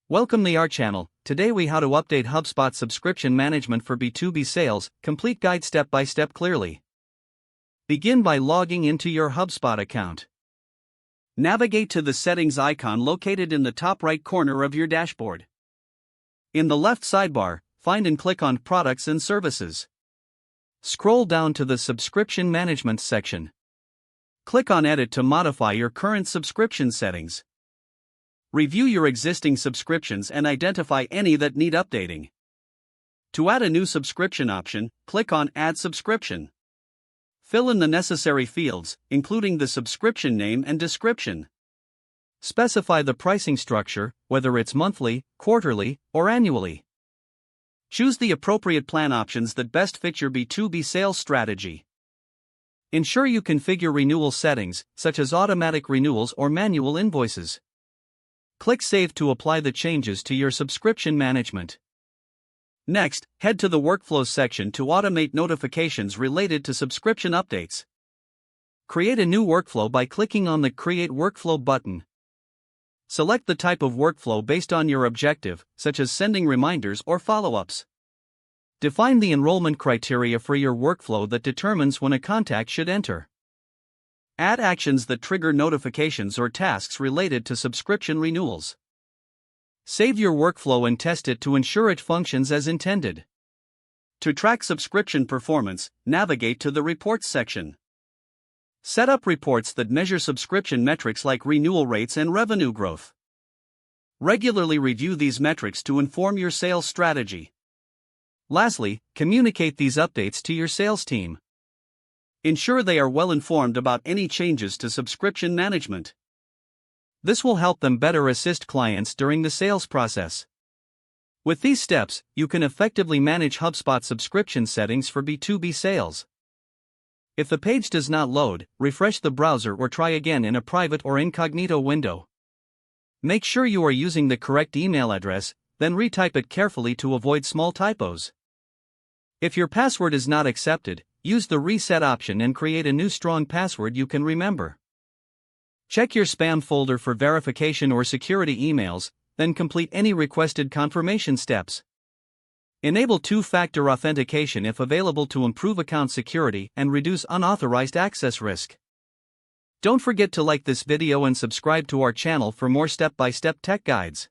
Welcome to our channel. Today we how to update HubSpot subscription management for B2B sales, complete guide step by step clearly. Begin by logging into your HubSpot account. Navigate to the settings icon located in the top right corner of your dashboard. In the left sidebar, find and click on Products and Services. Scroll down to the Subscription Management section. Click on Edit to modify your current subscription settings. Review your existing subscriptions and identify any that need updating. To add a new subscription option, click on Add Subscription. Fill in the necessary fields, including the subscription name and description. Specify the pricing structure, whether it's monthly, quarterly, or annually. Choose the appropriate plan options that best fit your B2B sales strategy. Ensure you configure renewal settings, such as automatic renewals or manual invoices. Click Save to apply the changes to your subscription management. Next, head to the Workflows section to automate notifications related to subscription updates. Create a new workflow by clicking on the Create Workflow button. Select the type of workflow based on your objective, such as sending reminders or follow-ups. Define the enrollment criteria for your workflow that determines when a contact should enter. Add actions that trigger notifications or tasks related to subscription renewals. Save your workflow and test it to ensure it functions as intended. To track subscription performance, navigate to the Reports section. Set up reports that measure subscription metrics like renewal rates and revenue growth. Regularly review these metrics to inform your sales strategy. Lastly, communicate these updates to your sales team. Ensure they are well informed about any changes to subscription management. This will help them better assist clients during the sales process. With these steps, you can effectively manage HubSpot subscription settings for B2B sales. If the page does not load, refresh the browser or try again in a private or incognito window. Make sure you are using the correct email address, then retype it carefully to avoid small typos. If your password is not accepted, use the reset option and create a new strong password you can remember. Check your spam folder for verification or security emails, then complete any requested confirmation steps. Enable two-factor authentication if available to improve account security and reduce unauthorized access risk. Don't forget to like this video and subscribe to our channel for more step-by-step tech guides.